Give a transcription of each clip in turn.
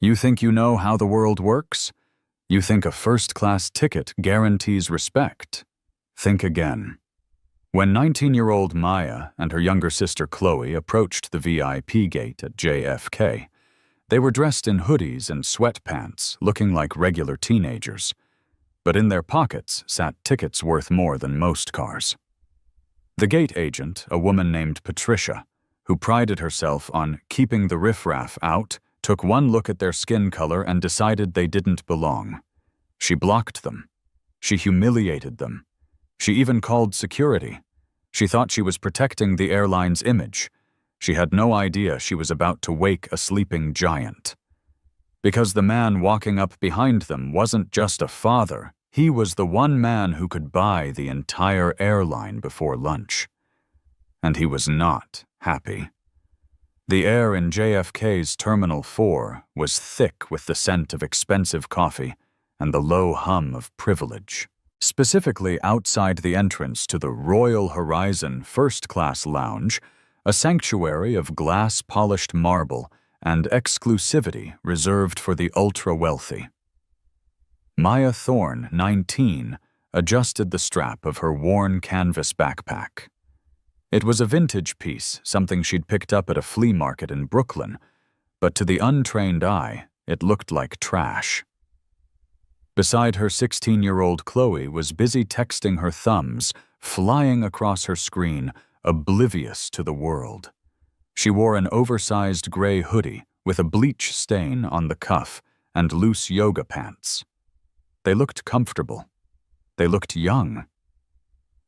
You think you know how the world works? You think a first-class ticket guarantees respect? Think again. When 19-year-old Maya and her younger sister Chloe approached the VIP gate at JFK, they were dressed in hoodies and sweatpants, looking like regular teenagers. But in their pockets sat tickets worth more than most cars. The gate agent, a woman named Patricia, who prided herself on keeping the riffraff out, took one look at their skin color and decided they didn't belong. She blocked them. She humiliated them. She even called security. She thought she was protecting the airline's image. She had no idea she was about to wake a sleeping giant. Because the man walking up behind them wasn't just a father, he was the one man who could buy the entire airline before lunch. And he was not happy. The air in JFK's Terminal 4 was thick with the scent of expensive coffee and the low hum of privilege. Specifically outside the entrance to the Royal Horizon First-Class Lounge, a sanctuary of glass-polished marble and exclusivity reserved for the ultra-wealthy. Maya Thorne, 19, adjusted the strap of her worn canvas backpack. It was a vintage piece, something she'd picked up at a flea market in Brooklyn, but to the untrained eye, it looked like trash. Beside her 16-year-old Chloe was busy texting her thumbs, flying across her screen, oblivious to the world. She wore an oversized gray hoodie with a bleach stain on the cuff and loose yoga pants. They looked comfortable. They looked young.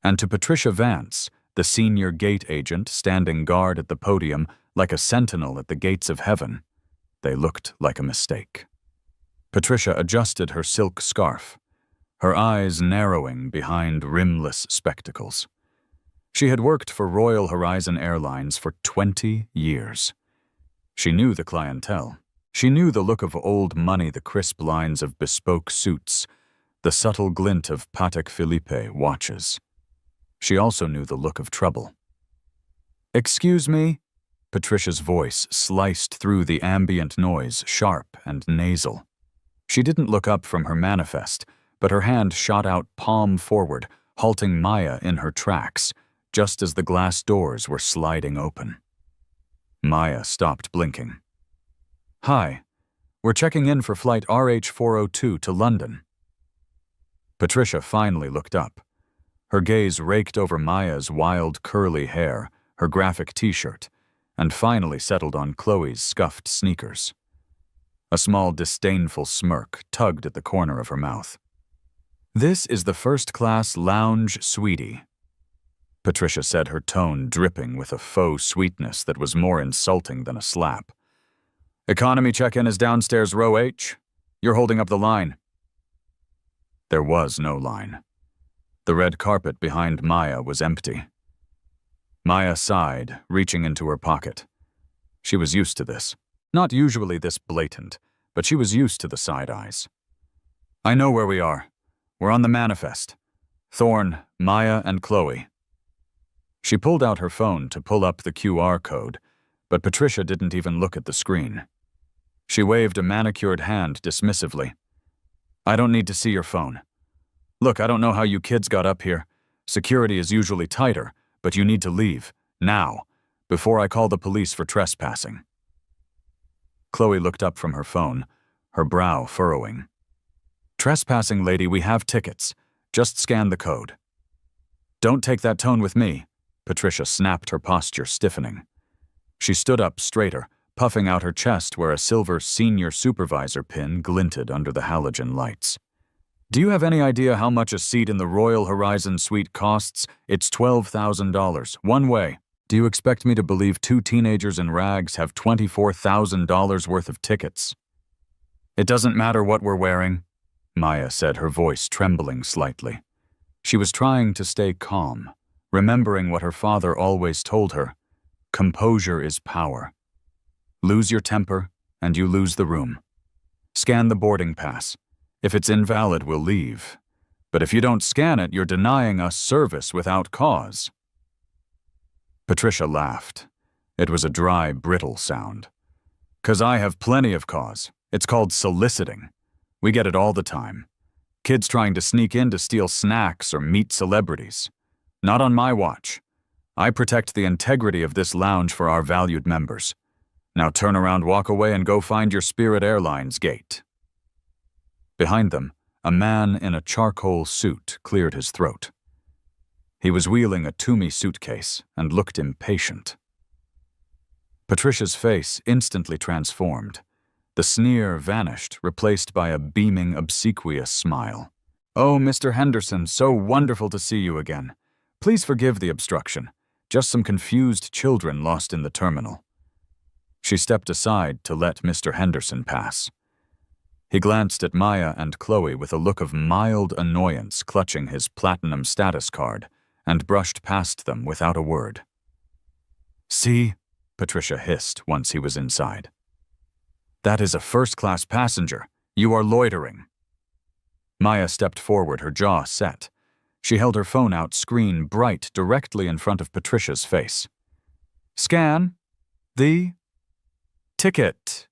And to Patricia Vance, the senior gate agent standing guard at the podium like a sentinel at the gates of heaven, they looked like a mistake. Patricia adjusted her silk scarf, her eyes narrowing behind rimless spectacles. She had worked for Royal Horizon Airlines for 20 years. She knew the clientele. She knew the look of old money, the crisp lines of bespoke suits, the subtle glint of Patek Philippe watches. She also knew the look of trouble. "Excuse me?" Patricia's voice sliced through the ambient noise, sharp and nasal. She didn't look up from her manifest, but her hand shot out palm forward, halting Maya in her tracks, just as the glass doors were sliding open. Maya stopped blinking. "Hi, we're checking in for flight RH402 to London." Patricia finally looked up. Her gaze raked over Maya's wild curly hair, her graphic t-shirt, and finally settled on Chloe's scuffed sneakers. A small disdainful smirk tugged at the corner of her mouth. "This is the first-class lounge, sweetie," Patricia said, her tone dripping with a faux sweetness that was more insulting than a slap. "Economy check-in is downstairs, row H. You're holding up the line." There was no line. The red carpet behind Maya was empty. Maya sighed, reaching into her pocket. She was used to this. Not usually this blatant, but she was used to the side-eyes. "I know where we are. We're on the manifest. Thorne, Maya, and Chloe." She pulled out her phone to pull up the QR code, but Patricia didn't even look at the screen. She waved a manicured hand dismissively. "I don't need to see your phone. Look, I don't know how you kids got up here. Security is usually tighter, but you need to leave, now, before I call the police for trespassing." Chloe looked up from her phone, her brow furrowing. "Trespassing, lady, we have tickets. Just scan the code." "Don't take that tone with me," Patricia snapped, her posture stiffening. She stood up straighter, puffing out her chest where a silver senior supervisor pin glinted under the halogen lights. "Do you have any idea how much a seat in the Royal Horizon suite costs? It's $12,000, one way. Do you expect me to believe two teenagers in rags have $24,000 worth of tickets?" "It doesn't matter what we're wearing," Maya said, her voice trembling slightly. She was trying to stay calm, remembering what her father always told her. Composure is power. Lose your temper, and you lose the room. Scan the boarding pass. If it's invalid, we'll leave. But if you don't scan it, you're denying us service without cause." Patricia laughed. It was a dry, brittle sound. "'Cause I have plenty of cause. It's called soliciting. We get it all the time. Kids trying to sneak in to steal snacks or meet celebrities. Not on my watch. I protect the integrity of this lounge for our valued members. Now turn around, walk away, and go find your Spirit Airlines gate." Behind them, a man in a charcoal suit cleared his throat. He was wheeling a Toomey suitcase and looked impatient. Patricia's face instantly transformed. The sneer vanished, replaced by a beaming, obsequious smile. "Oh, Mr. Henderson, so wonderful to see you again. Please forgive the obstruction. Just some confused children lost in the terminal." She stepped aside to let Mr. Henderson pass. He glanced at Maya and Chloe with a look of mild annoyance, clutching his platinum status card, and brushed past them without a word. "See?" Patricia hissed once he was inside. "That is a first-class passenger. You are loitering." Maya stepped forward, her jaw set. She held her phone out, screen bright, directly in front of Patricia's face. "Scan the ticket."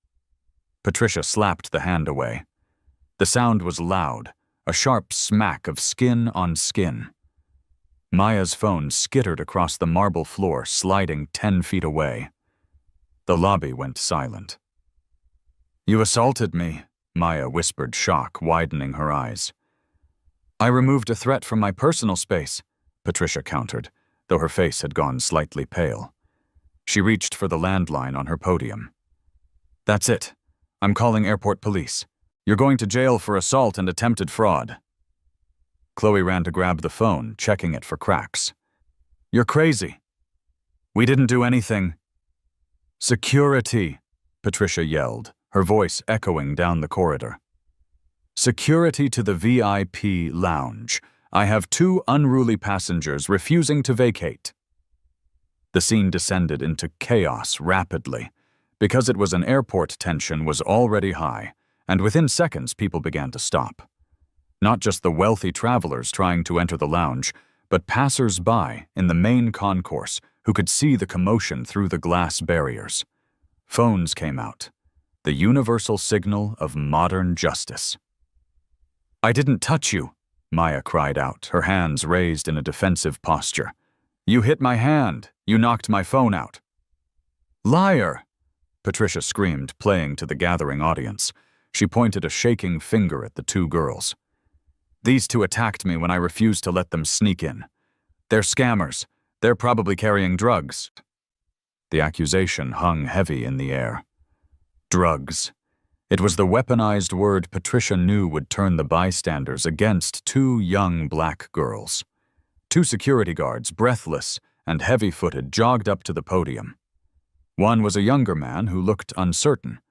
Patricia slapped the hand away. The sound was loud, a sharp smack of skin on skin. Maya's phone skittered across the marble floor, sliding 10 feet away. The lobby went silent. "You assaulted me," Maya whispered, shock widening her eyes. "I removed a threat from my personal space," Patricia countered, though her face had gone slightly pale. She reached for the landline on her podium. "That's it. I'm calling airport police. You're going to jail for assault and attempted fraud." Chloe ran to grab the phone, checking it for cracks. "You're crazy. We didn't do anything." "Security," Patricia yelled, her voice echoing down the corridor. "Security to the VIP lounge. I have 2 unruly passengers refusing to vacate." The scene descended into chaos rapidly. Because it was an airport, tension was already high, and within seconds people began to stop. Not just the wealthy travelers trying to enter the lounge, but passers-by in the main concourse who could see the commotion through the glass barriers. Phones came out. The universal signal of modern justice. "I didn't touch you," Maya cried out, her hands raised in a defensive posture. "You hit my hand. You knocked my phone out." "Liar!" Patricia screamed, playing to the gathering audience. She pointed a shaking finger at the 2 girls. "These 2 attacked me when I refused to let them sneak in. They're scammers. They're probably carrying drugs." The accusation hung heavy in the air. Drugs. It was the weaponized word Patricia knew would turn the bystanders against 2 young black girls. 2 security guards, breathless and heavy-footed, jogged up to the podium. One was a younger man who looked uncertain.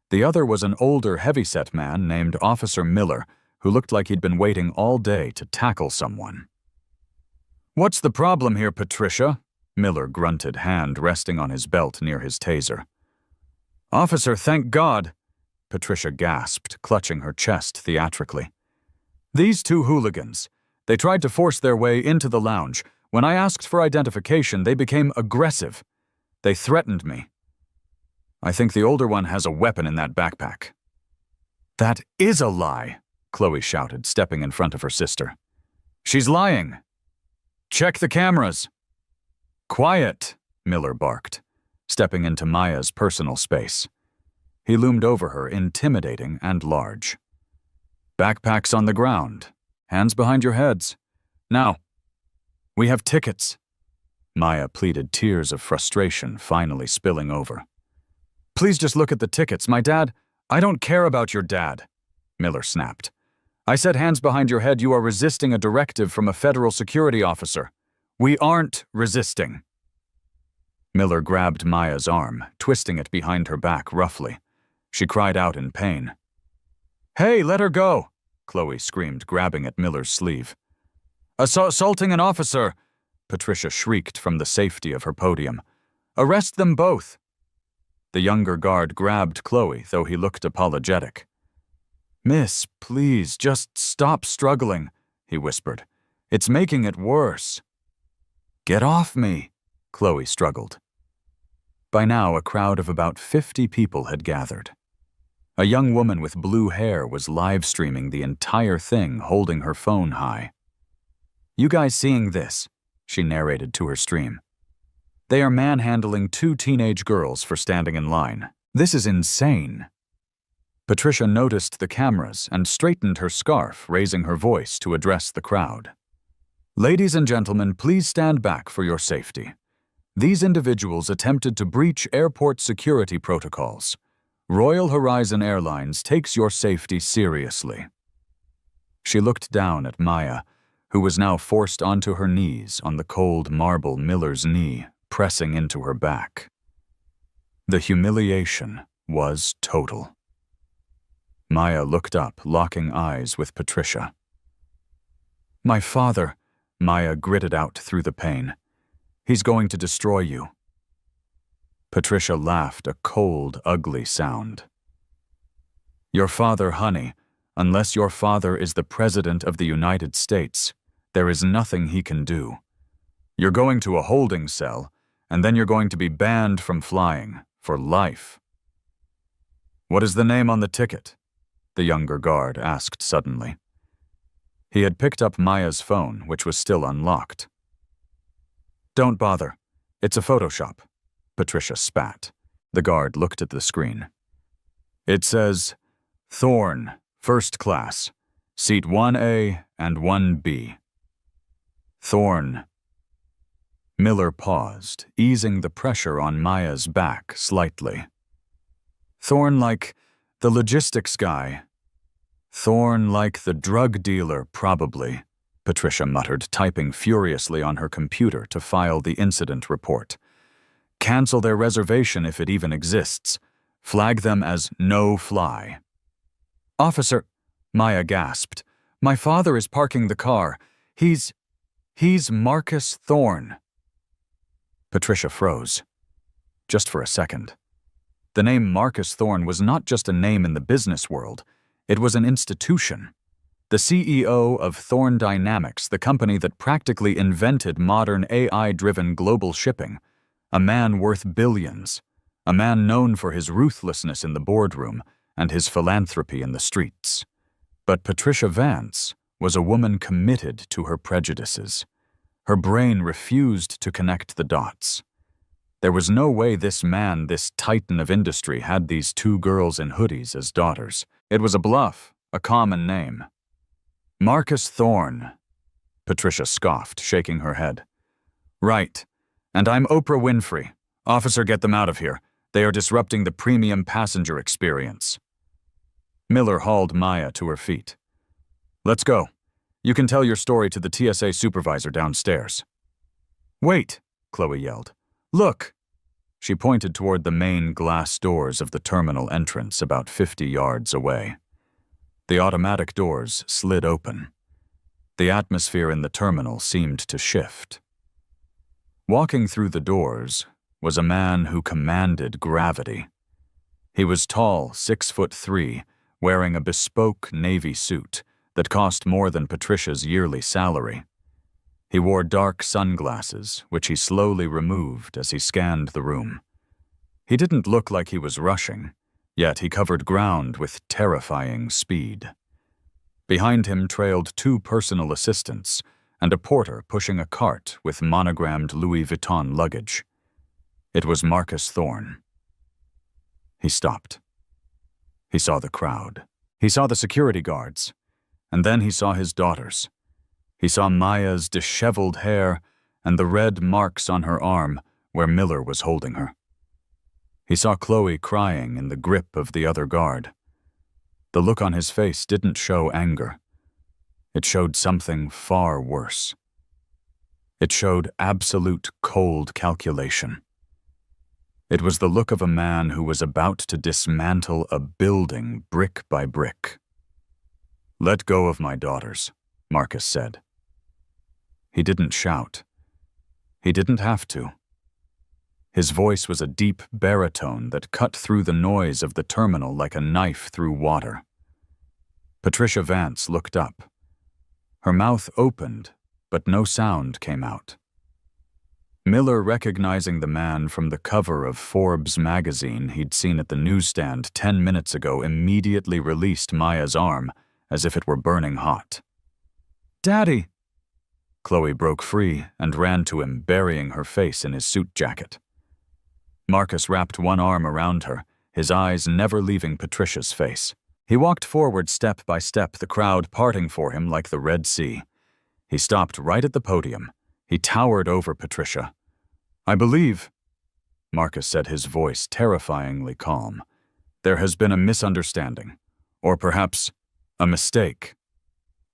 The other was an older, heavyset man named Officer Miller, who looked like he'd been waiting all day to tackle someone. "What's the problem here, Patricia?" Miller grunted, hand resting on his belt near his taser. "Officer, thank God," Patricia gasped, clutching her chest theatrically. "These 2 hooligans. They tried to force their way into the lounge. When I asked for identification, they became aggressive. They threatened me. I think the older one has a weapon in that backpack." "That is a lie," Chloe shouted, stepping in front of her sister. "She's lying. Check the cameras." "Quiet," Miller barked, stepping into Maya's personal space. He loomed over her, intimidating and large. "Backpacks on the ground. Hands behind your heads. Now, we have tickets." Maya pleaded, tears of frustration finally spilling over. "Please just look at the tickets. My dad—" "I don't care about your dad," Miller snapped. "I said hands behind your head. You are resisting a directive from a federal security officer. We aren't resisting." Miller grabbed Maya's arm, twisting it behind her back roughly. She cried out in pain. "Hey, let her go!" Chloe screamed, grabbing at Miller's sleeve. "Assaulting an officer!" Patricia shrieked from the safety of her podium. "Arrest them both!" The younger guard grabbed Chloe, though he looked apologetic. "Miss, please, just stop struggling," he whispered. "It's making it worse." "Get off me," Chloe struggled. By now, a crowd of about 50 people had gathered. A young woman with blue hair was live-streaming the entire thing, holding her phone high. "You guys seeing this?" she narrated to her stream. "They are manhandling 2 teenage girls for standing in line. This is insane." Patricia noticed the cameras and straightened her scarf, raising her voice to address the crowd. "Ladies and gentlemen, please stand back for your safety. These individuals attempted to breach airport security protocols. Royal Horizon Airlines takes your safety seriously." She looked down at Maya, who was now forced onto her knees on the cold marble Miller's knee, pressing into her back. The humiliation was total. Maya looked up, locking eyes with Patricia. "My father," Maya gritted out through the pain. "He's going to destroy you." Patricia laughed, a cold, ugly sound. "Your father, honey, unless your father is the President of the United States, there is nothing he can do. You're going to a holding cell, and then you're going to be banned from flying, for life." "What is the name on the ticket?" the younger guard asked suddenly. He had picked up Maya's phone, which was still unlocked. "Don't bother. It's a Photoshop," Patricia spat. The guard looked at the screen. "It says, Thorn, first class, seat 1A and 1B. Thorn." Miller paused, easing the pressure on Maya's back slightly. "Thorn like the logistics guy." "Thorn like the drug dealer, probably," Patricia muttered, typing furiously on her computer to file the incident report. "Cancel their reservation if it even exists. Flag them as no fly." "Officer," Maya gasped, "my father is parking the car. He's Marcus Thorn." Patricia froze. Just for a second. The name Marcus Thorn was not just a name in the business world. It was an institution. The CEO of Thorn Dynamics, the company that practically invented modern AI-driven global shipping. A man worth billions. A man known for his ruthlessness in the boardroom and his philanthropy in the streets. But Patricia Vance was a woman committed to her prejudices. Her brain refused to connect the dots. There was no way this man, this titan of industry, had these 2 girls in hoodies as daughters. It was a bluff, a common name. "Marcus Thorn," Patricia scoffed, shaking her head. "Right. And I'm Oprah Winfrey. Officer, get them out of here. They are disrupting the premium passenger experience." Miller hauled Maya to her feet. "Let's go. You can tell your story to the TSA supervisor downstairs." "Wait," Chloe yelled. "Look!" She pointed toward the main glass doors of the terminal entrance about 50 yards away. The automatic doors slid open. The atmosphere in the terminal seemed to shift. Walking through the doors was a man who commanded gravity. He was tall, 6'3", wearing a bespoke navy suit that cost more than Patricia's yearly salary. He wore dark sunglasses, which he slowly removed as he scanned the room. He didn't look like he was rushing, yet he covered ground with terrifying speed. Behind him trailed 2 personal assistants and a porter pushing a cart with monogrammed Louis Vuitton luggage. It was Marcus Thorn. He stopped. He saw the crowd. He saw the security guards. And then he saw his daughters. He saw Maya's disheveled hair and the red marks on her arm where Miller was holding her. He saw Chloe crying in the grip of the other guard. The look on his face didn't show anger. It showed something far worse. It showed absolute cold calculation. It was the look of a man who was about to dismantle a building brick by brick. "Let go of my daughters," Marcus said. He didn't shout. He didn't have to. His voice was a deep baritone that cut through the noise of the terminal like a knife through water. Patricia Vance looked up. Her mouth opened, but no sound came out. Miller, recognizing the man from the cover of Forbes magazine he'd seen at the newsstand 10 minutes ago, immediately released Maya's arm as if it were burning hot. "Daddy!" Chloe broke free and ran to him, burying her face in his suit jacket. Marcus wrapped one arm around her, his eyes never leaving Patricia's face. He walked forward step by step, the crowd parting for him like the Red Sea. He stopped right at the podium. He towered over Patricia. "I believe," Marcus said, his voice terrifyingly calm, "there has been a misunderstanding, or perhaps a mistake."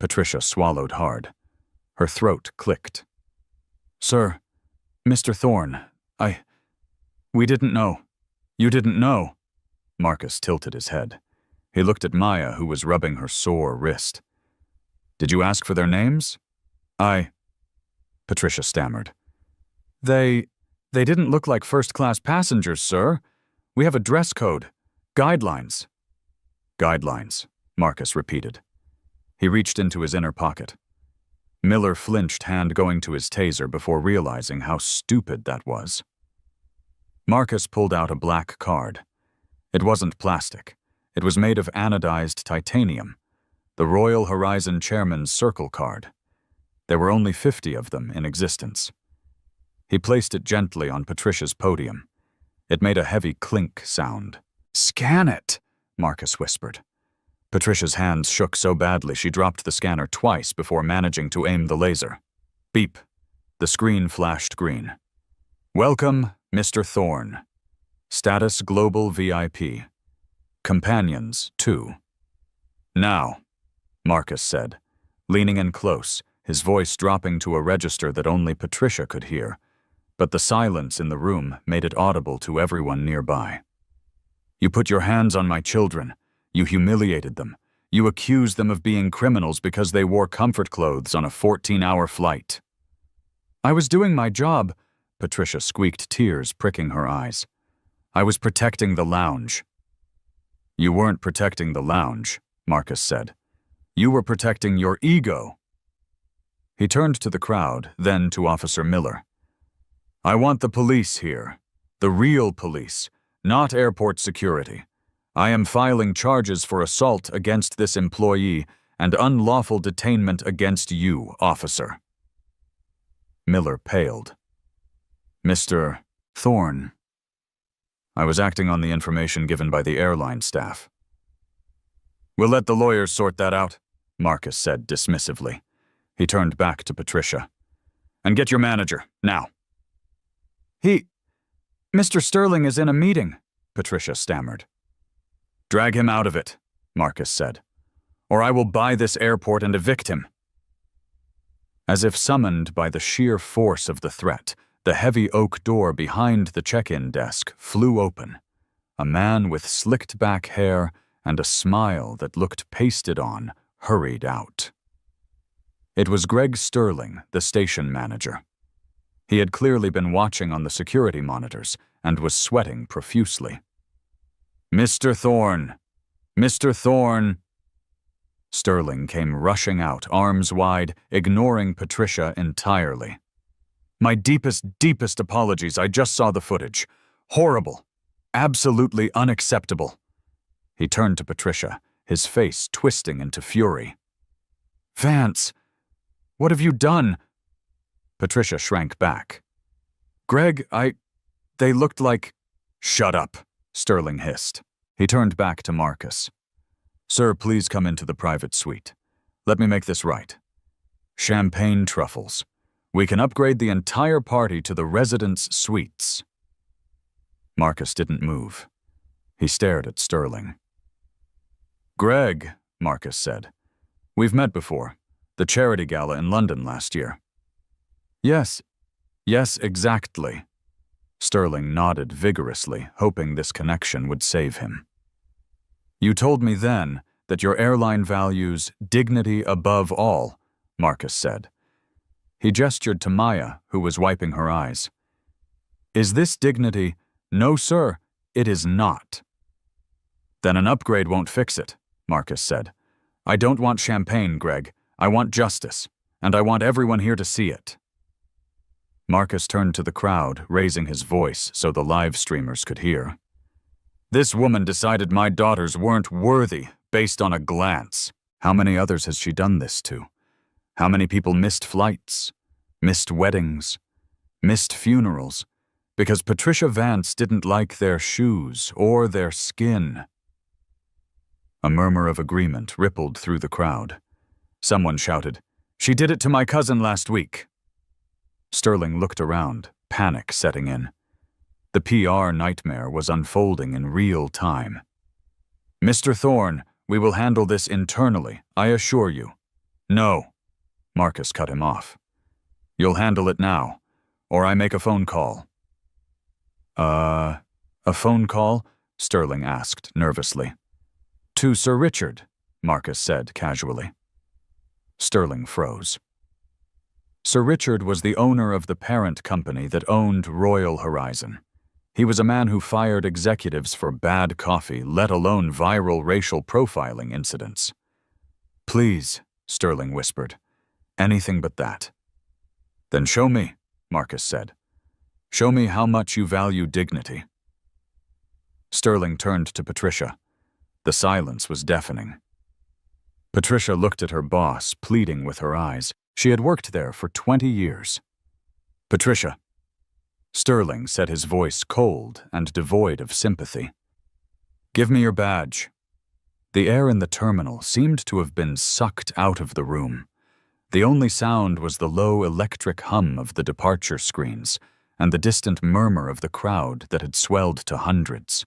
Patricia swallowed hard. Her throat clicked. "Sir, Mr. Thorne, we didn't know. You didn't know." Marcus tilted his head. He looked at Maya, who was rubbing her sore wrist. "Did you ask for their names?" Patricia stammered. They didn't look like first-class passengers, sir. We have a dress code. Guidelines." "Guidelines," Marcus repeated. He reached into his inner pocket. Miller flinched, hand going to his taser before realizing how stupid that was. Marcus pulled out a black card. It wasn't plastic. It was made of anodized titanium, the Royal Horizon Chairman's Circle card. There were only 50 of them in existence. He placed it gently on Patricia's podium. It made a heavy clink sound. "Scan it," Marcus whispered. Patricia's hands shook so badly she dropped the scanner twice before managing to aim the laser. Beep. The screen flashed green. "Welcome, Mr. Thorne. Status Global VIP. Companions 2. Now," Marcus said, leaning in close, his voice dropping to a register that only Patricia could hear, but the silence in the room made it audible to everyone nearby. "You put your hands on my children. You humiliated them. You accused them of being criminals because they wore comfort clothes on a 14-hour flight." "I was doing my job," Patricia squeaked, tears pricking her eyes. "I was protecting the lounge." "You weren't protecting the lounge," Marcus said. "You were protecting your ego." He turned to the crowd, then to Officer Miller. "I want the police here. The real police, not airport security. I am filing charges for assault against this employee and unlawful detainment against you, officer." Miller paled. "Mr. Thorne, I was acting on the information given by the airline staff." "We'll let the lawyers sort that out," Marcus said dismissively. He turned back to Patricia. "And get your manager, now." Mr. Sterling is in a meeting," Patricia stammered. "Drag him out of it," Marcus said, "or I will buy this airport and evict him." As if summoned by the sheer force of the threat, the heavy oak door behind the check-in desk flew open. A man with slicked-back hair and a smile that looked pasted on hurried out. It was Greg Sterling, the station manager. He had clearly been watching on the security monitors and was sweating profusely. "Mr. Thorne! Mr. Thorne!" Sterling came rushing out, arms wide, ignoring Patricia entirely. "My deepest apologies. I just saw the footage. Horrible. Absolutely unacceptable." He turned to Patricia, his face twisting into fury. "Vance, what have you done?" Patricia shrank back. "Greg, they looked like—" "Shut up," Sterling hissed. He turned back to Marcus. "Sir, please come into the private suite. Let me make this right. Champagne truffles. We can upgrade the entire party to the residence suites." Marcus didn't move. He stared at Sterling. "Greg," Marcus said, "we've met before. The charity gala in London last year." Yes, exactly." Sterling nodded vigorously, hoping this connection would save him. "You told me then that your airline values dignity above all," Marcus said. He gestured to Maya, who was wiping her eyes. "Is this dignity?" "No, sir, it is not." "Then an upgrade won't fix it," Marcus said. "I don't want champagne, Greg. I want justice, and I want everyone here to see it." Marcus turned to the crowd, raising his voice so the live streamers could hear. This woman decided my daughters weren't worthy based on a glance. How many others has she done this to? How many people missed flights, missed weddings, missed funerals, because Patricia Vance didn't like their shoes or their skin? A murmur of agreement rippled through the crowd. Someone shouted, "She did it to my cousin last week." Sterling looked around, panic setting in. The PR nightmare was unfolding in real time. "Mr. Thorne, we will handle this internally, I assure you." "No," Marcus cut him off. "You'll handle it now, or I make a phone call." A phone call?" Sterling asked nervously. "To Sir Richard," Marcus said casually. Sterling froze. Sir Richard was the owner of the parent company that owned Royal Horizon. He was a man who fired executives for bad coffee, let alone viral racial profiling incidents. "Please," Sterling whispered. "Anything but that." "Then show me," Marcus said. "Show me how much you value dignity." Sterling turned to Patricia. The silence was deafening. Patricia looked at her boss, pleading with her eyes. She had worked there for 20 years. "Patricia." Sterling said, his voice cold and devoid of sympathy. "Give me your badge." The air in the terminal seemed to have been sucked out of the room. The only sound was the low electric hum of the departure screens and the distant murmur of the crowd that had swelled to hundreds.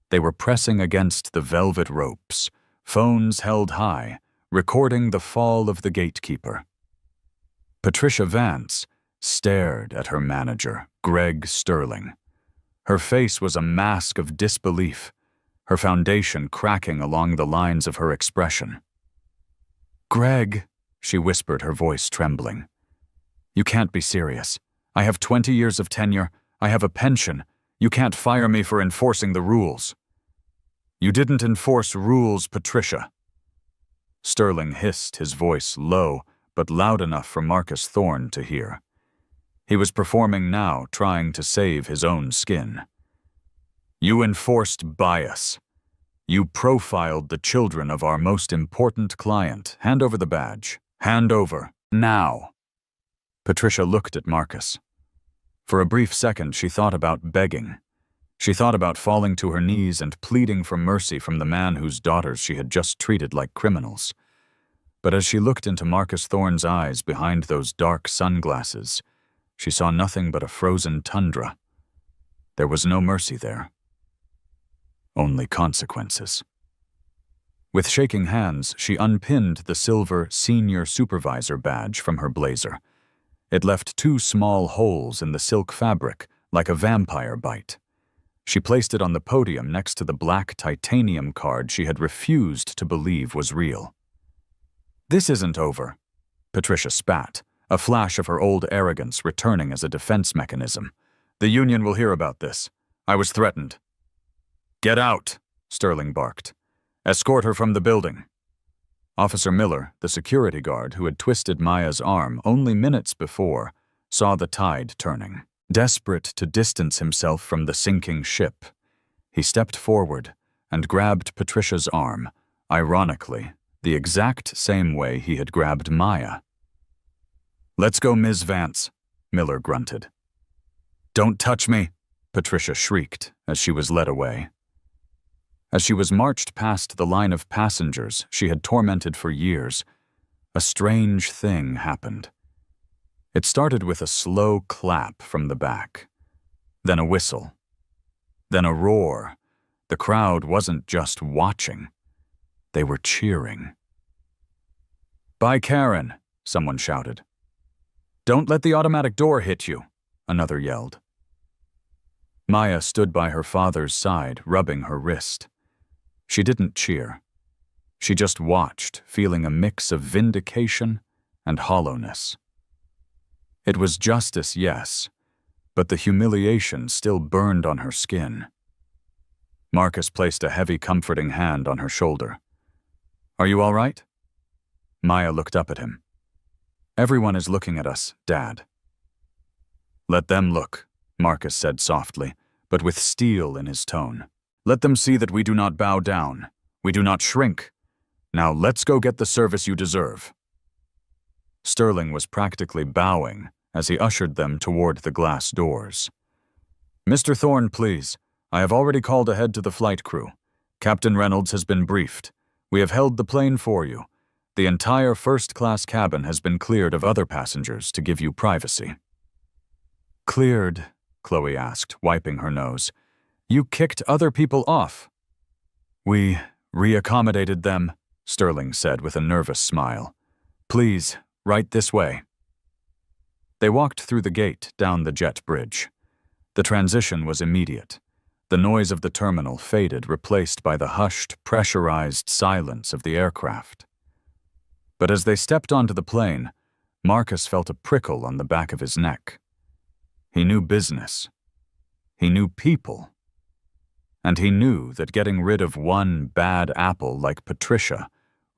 They were pressing against the velvet ropes, phones held high, recording the fall of the gatekeeper. Patricia Vance stared at her manager, Greg Sterling. Her face was a mask of disbelief, her foundation cracking along the lines of her expression. "Greg," she whispered, her voice trembling. "You can't be serious. I have 20 years of tenure. I have a pension. You can't fire me for enforcing the rules." "You didn't enforce rules, Patricia." Sterling hissed, his voice low, but loud enough for Marcus Thorne to hear. He was performing now, trying to save his own skin. "You enforced bias. You profiled the children of our most important client. Hand over the badge. Hand over. Now." Patricia looked at Marcus. For a brief second, she thought about begging. She thought about falling to her knees and pleading for mercy from the man whose daughters she had just treated like criminals. But as she looked into Marcus Thorne's eyes behind those dark sunglasses, she saw nothing but a frozen tundra. There was no mercy there. Only consequences. With shaking hands, she unpinned the silver senior supervisor badge from her blazer. It left 2 small holes in the silk fabric, like a vampire bite. She placed it on the podium next to the black titanium card she had refused to believe was real. "This isn't over," Patricia spat, a flash of her old arrogance returning as a defense mechanism. "The union will hear about this. I was threatened." "Get out," Sterling barked. "Escort her from the building." Officer Miller, the security guard who had twisted Maya's arm only minutes before, saw the tide turning. Desperate to distance himself from the sinking ship, he stepped forward and grabbed Patricia's arm, ironically, the exact same way he had grabbed Maya. "Let's go, Ms. Vance," Miller grunted. "Don't touch me," Patricia shrieked as she was led away. As she was marched past the line of passengers she had tormented for years, a strange thing happened. It started with a slow clap from the back, then a whistle, then a roar. The crowd wasn't just watching. They were cheering. "By Karen," someone shouted. "Don't let the automatic door hit you," another yelled. Maya stood by her father's side, rubbing her wrist. She didn't cheer. She just watched, feeling a mix of vindication and hollowness. It was justice, yes, but the humiliation still burned on her skin. Marcus placed a heavy, comforting hand on her shoulder. "Are you all right?" Maya looked up at him. "Everyone is looking at us, Dad." Let them look, Marcus said softly, but with steel in his tone. Let them see that we do not bow down. We do not shrink. Now let's go get the service you deserve. Sterling was practically bowing as he ushered them toward the glass doors. Mr. Thorne, please. I have already called ahead to the flight crew. Captain Reynolds has been briefed. We have held the plane for you. The entire first-class cabin has been cleared of other passengers to give you privacy. Cleared? Chloe asked, wiping her nose. You kicked other people off. We reaccommodated them, Sterling said with a nervous smile. Please, right this way. They walked through the gate down the jet bridge. The transition was immediate. The noise of the terminal faded, replaced by the hushed, pressurized silence of the aircraft. But as they stepped onto the plane, Marcus felt a prickle on the back of his neck. He knew business. He knew people. And he knew that getting rid of one bad apple like Patricia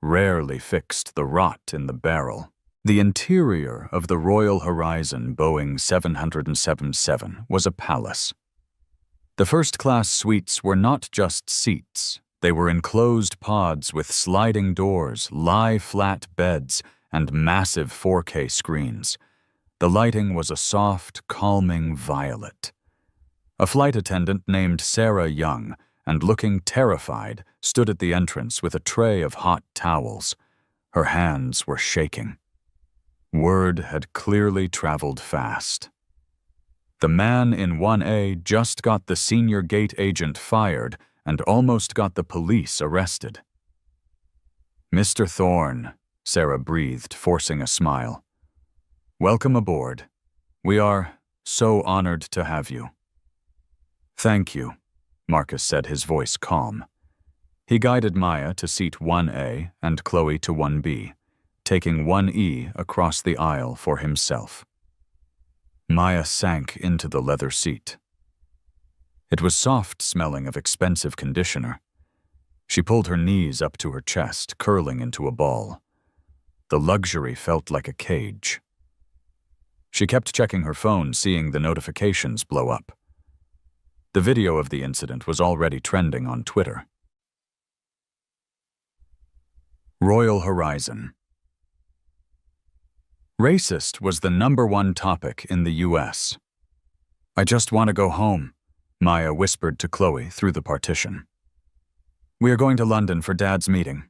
rarely fixed the rot in the barrel. The interior of the Royal Horizon Boeing 777 was a palace. The first-class suites were not just seats. They were enclosed pods with sliding doors, lie-flat beds, and massive 4K screens. The lighting was a soft, calming violet. A flight attendant named Sarah Young, and looking terrified, stood at the entrance with a tray of hot towels. Her hands were shaking. Word had clearly traveled fast. The man in 1A just got the senior gate agent fired and almost got the police arrested. Mr. Thorne, Sarah breathed, forcing a smile. Welcome aboard. We are so honored to have you. Thank you, Marcus said, his voice calm. He guided Maya to seat 1A and Chloe to 1B, taking 1E across the aisle for himself. Maya sank into the leather seat. It was soft, smelling of expensive conditioner. She pulled her knees up to her chest, curling into a ball. The luxury felt like a cage. She kept checking her phone, seeing the notifications blow up. The video of the incident was already trending on Twitter. Royal Horizon. Racist was the #1 topic in the U.S. I just want to go home, Maya whispered to Chloe through the partition. We are going to London for Dad's meeting,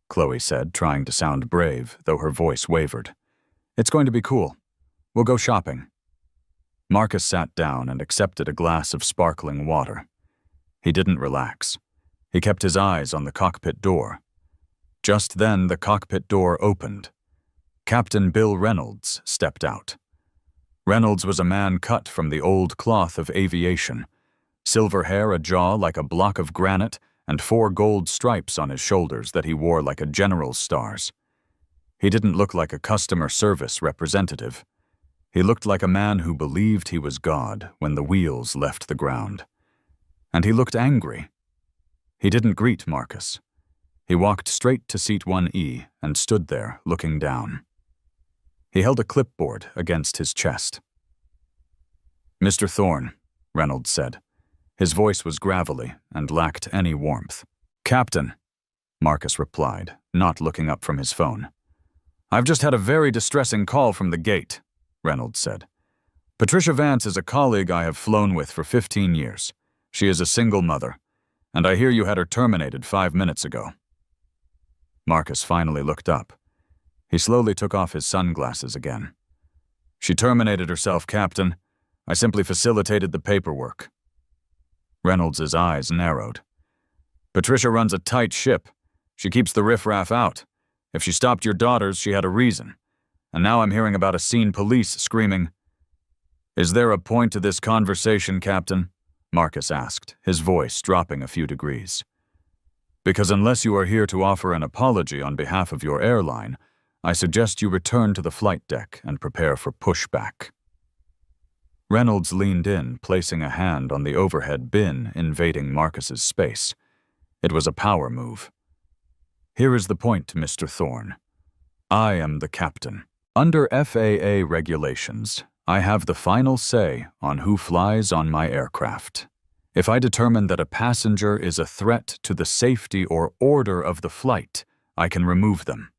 Chloe said, trying to sound brave, though her voice wavered. It's going to be cool. We'll go shopping. Marcus sat down and accepted a glass of sparkling water. He didn't relax. He kept his eyes on the cockpit door. Just then, the cockpit door opened. Captain Bill Reynolds stepped out. Reynolds was a man cut from the old cloth of aviation. Silver hair, a jaw like a block of granite, and 4 gold stripes on his shoulders that he wore like a general's stars. He didn't look like a customer service representative. He looked like a man who believed he was God when the wheels left the ground. And he looked angry. He didn't greet Marcus. He walked straight to seat 1E and stood there, looking down. He held a clipboard against his chest. Mr. Thorne, Reynolds said. His voice was gravelly and lacked any warmth. Captain, Marcus replied, not looking up from his phone. I've just had a very distressing call from the gate, Reynolds said. Patricia Vance is a colleague I have flown with for 15 years. She is a single mother, and I hear you had her terminated 5 minutes ago. Marcus finally looked up. He slowly took off his sunglasses again. She terminated herself, Captain. I simply facilitated the paperwork. Reynolds' eyes narrowed. Patricia runs a tight ship. She keeps the riffraff out. If she stopped your daughters, she had a reason. And now I'm hearing about a scene police screaming. Is there a point to this conversation, Captain? Marcus asked, his voice dropping a few degrees. Because unless you are here to offer an apology on behalf of your airline, I suggest you return to the flight deck and prepare for pushback. Reynolds leaned in, placing a hand on the overhead bin invading Marcus's space. It was a power move. Here is the point, Mr. Thorne. I am the captain. Under FAA regulations, I have the final say on who flies on my aircraft. If I determine that a passenger is a threat to the safety or order of the flight, I can remove them."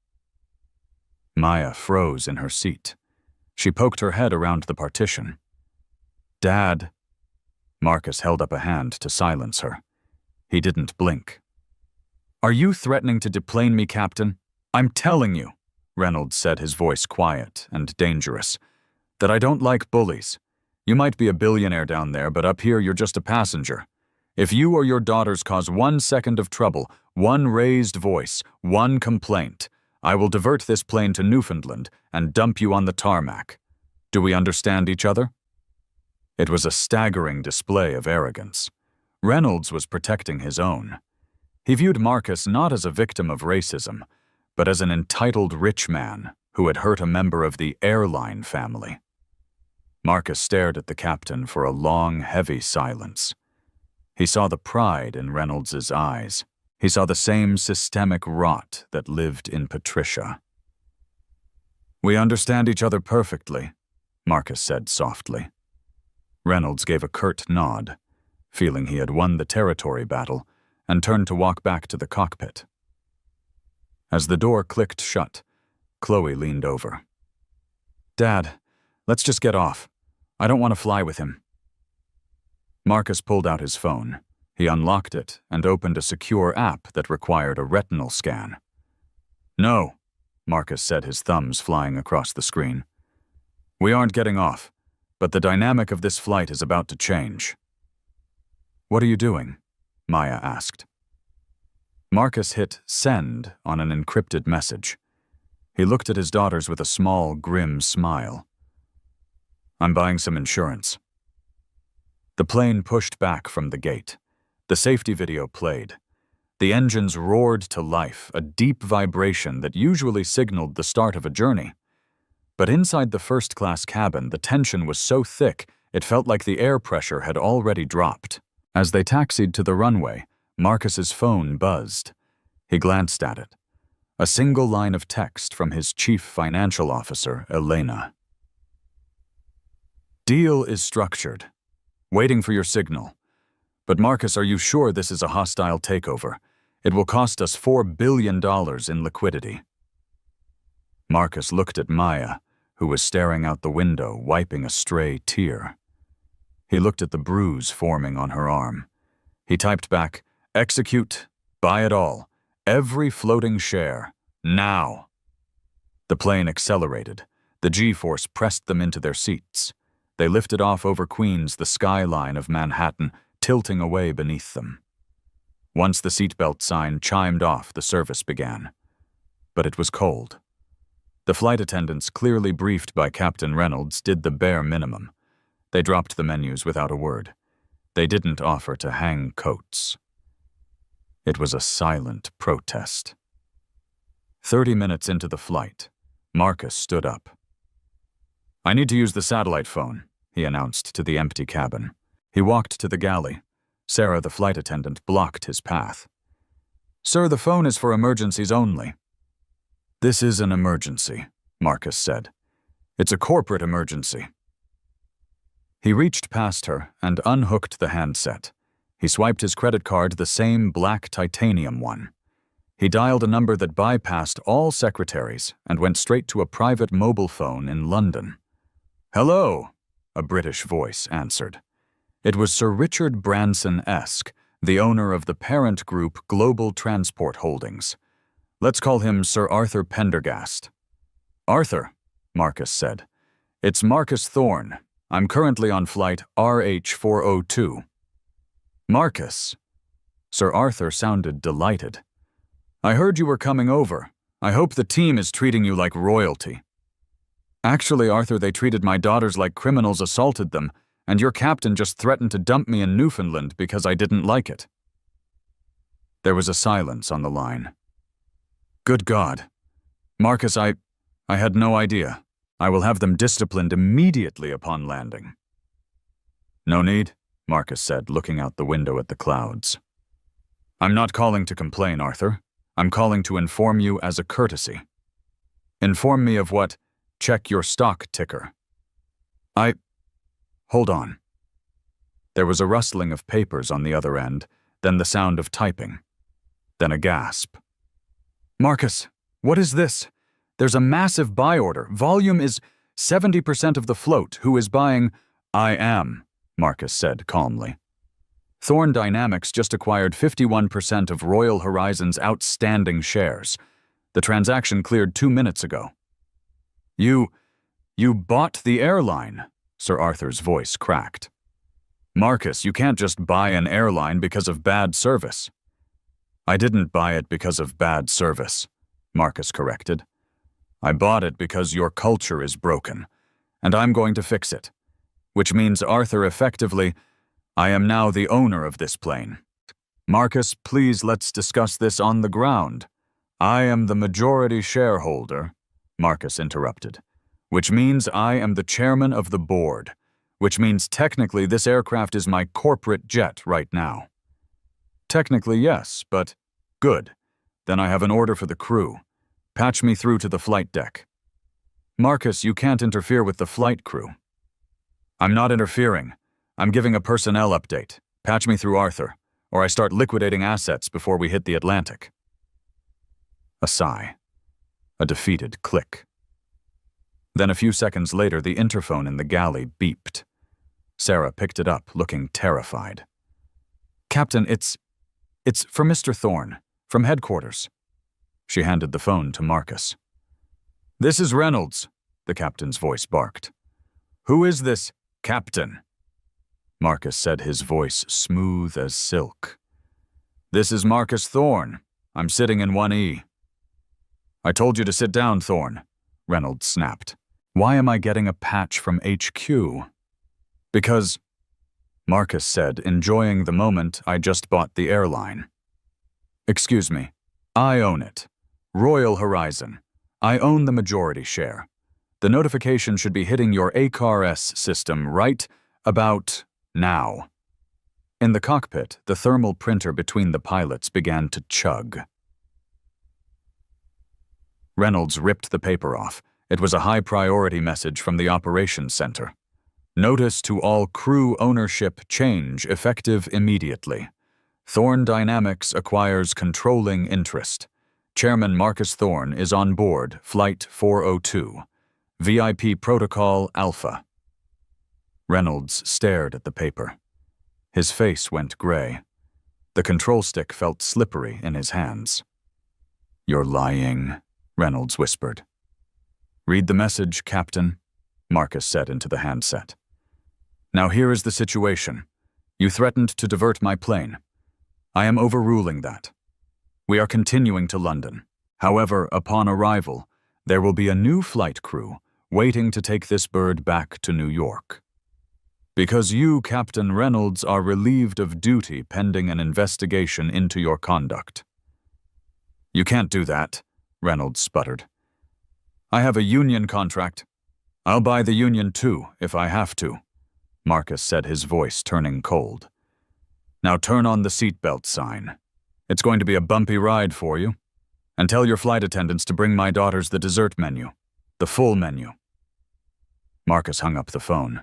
Maya froze in her seat. She poked her head around the partition. "Dad." Marcus held up a hand to silence her. He didn't blink. "Are you threatening to deplane me, Captain? I'm telling you," Reynolds said, his voice quiet and dangerous, "that I don't like bullies. You might be a billionaire down there, but up here you're just a passenger. If you or your daughters cause 1 second of trouble, one raised voice, one complaint, I will divert this plane to Newfoundland and dump you on the tarmac. Do we understand each other?" It was a staggering display of arrogance. Reynolds was protecting his own. He viewed Marcus not as a victim of racism, but as an entitled rich man who had hurt a member of the airline family. Marcus stared at the captain for a long, heavy silence. He saw the pride in Reynolds's eyes. He saw the same systemic rot that lived in Patricia. "We understand each other perfectly," Marcus said softly. Reynolds gave a curt nod, feeling he had won the territory battle, and turned to walk back to the cockpit. As the door clicked shut, Chloe leaned over. "Dad, let's just get off. I don't want to fly with him." Marcus pulled out his phone. He unlocked it and opened a secure app that required a retinal scan. "No," Marcus said, his thumbs flying across the screen. "We aren't getting off, but the dynamic of this flight is about to change." "What are you doing?" Maya asked. Marcus hit send on an encrypted message. He looked at his daughters with a small, grim smile. "I'm buying some insurance." The plane pushed back from the gate. The safety video played. The engines roared to life, a deep vibration that usually signaled the start of a journey. But inside the first-class cabin, the tension was so thick it felt like the air pressure had already dropped. As they taxied to the runway, Marcus's phone buzzed. He glanced at it. A single line of text from his chief financial officer, Elena. "Deal is structured. Waiting for your signal. But Marcus, are you sure this is a hostile takeover? It will cost us $4 billion in liquidity." Marcus looked at Maya, who was staring out the window, wiping a stray tear. He looked at the bruise forming on her arm. He typed back, "Execute, buy it all, every floating share, now." The plane accelerated. The G-force pressed them into their seats. They lifted off over Queens, the skyline of Manhattan, tilting away beneath them. Once the seatbelt sign chimed off, the service began. But it was cold. The flight attendants, clearly briefed by Captain Reynolds, did the bare minimum. They dropped the menus without a word. They didn't offer to hang coats. It was a silent protest. 30 minutes into the flight, Marcus stood up. "I need to use the satellite phone," he announced to the empty cabin. He walked to the galley. Sarah, the flight attendant, blocked his path. "Sir, the phone is for emergencies only." "This is an emergency," Marcus said. "It's a corporate emergency." He reached past her and unhooked the handset. He swiped his credit card, the same black titanium one. He dialed a number that bypassed all secretaries and went straight to a private mobile phone in London. "Hello," a British voice answered. It was Sir Richard Branson-esque, the owner of the parent group Global Transport Holdings. "Let's call him Sir Arthur Pendergast." "Arthur," Marcus said. "It's Marcus Thorne. I'm currently on flight RH402. "Marcus." Sir Arthur sounded delighted. "I heard you were coming over. I hope the team is treating you like royalty." "Actually, Arthur, they treated my daughters like criminals assaulted them, and your captain just threatened to dump me in Newfoundland because I didn't like it." There was a silence on the line. "Good God. Marcus, I had no idea. I will have them disciplined immediately upon landing." "No need," Marcus said, looking out the window at the clouds. "I'm not calling to complain, Arthur. I'm calling to inform you as a courtesy." "Inform me of what? Check your stock ticker." Hold on. There was a rustling of papers on the other end, then the sound of typing. Then a gasp. Marcus, what is this? There's a massive buy order. Volume is 70% of the float. Who is buying? I am, Marcus said calmly. Thorn Dynamics just acquired 51% of Royal Horizon's outstanding shares. The transaction cleared 2 minutes ago. You bought the airline, Sir Arthur's voice cracked. Marcus, you can't just buy an airline because of bad service. I didn't buy it because of bad service, Marcus corrected. I bought it because your culture is broken, and I'm going to fix it. Which means, Arthur, effectively, I am now the owner of this plane. Marcus, please let's discuss this on the ground. I am the majority shareholder, Marcus interrupted, which means I am the chairman of the board, which means technically this aircraft is my corporate jet right now. Technically, yes, but good. Then I have an order for the crew. Patch me through to the flight deck. Marcus, you can't interfere with the flight crew. I'm not interfering. I'm giving a personnel update. Patch me through Arthur, or I start liquidating assets before we hit the Atlantic. A sigh. A defeated click. Then a few seconds later, the interphone in the galley beeped. Sarah picked it up, looking terrified. Captain, it's for Mr. Thorne, from headquarters. She handed the phone to Marcus. This is Reynolds, the captain's voice barked. Who is this captain? Marcus said, his voice smooth as silk. This is Marcus Thorne. I'm sitting in 1E. I told you to sit down, Thorne, Reynolds snapped. Why am I getting a patch from HQ? Because, Marcus said, enjoying the moment I just bought the airline. Excuse me, I own it. Royal Horizon. I own the majority share. The notification should be hitting your ACARS system right about now. In the cockpit, the thermal printer between the pilots began to chug. Reynolds ripped the paper off. It was a high-priority message from the operations center. Notice to all crew ownership change effective immediately. Thorn Dynamics acquires controlling interest. Chairman Marcus Thorne is on board Flight 402. VIP Protocol Alpha. Reynolds stared at the paper. His face went gray. The control stick felt slippery in his hands. You're lying, Reynolds whispered. Read the message, Captain, Marcus said into the handset. Now here is the situation. You threatened to divert my plane. I am overruling that. We are continuing to London. However, upon arrival, there will be a new flight crew waiting to take this bird back to New York. Because you, Captain Reynolds, are relieved of duty pending an investigation into your conduct. You can't do that, Reynolds sputtered. I have a union contract. I'll buy the union too, if I have to, Marcus said, his voice turning cold. Now turn on the seatbelt sign. It's going to be a bumpy ride for you. And tell your flight attendants to bring my daughters the dessert menu, the full menu. Marcus hung up the phone.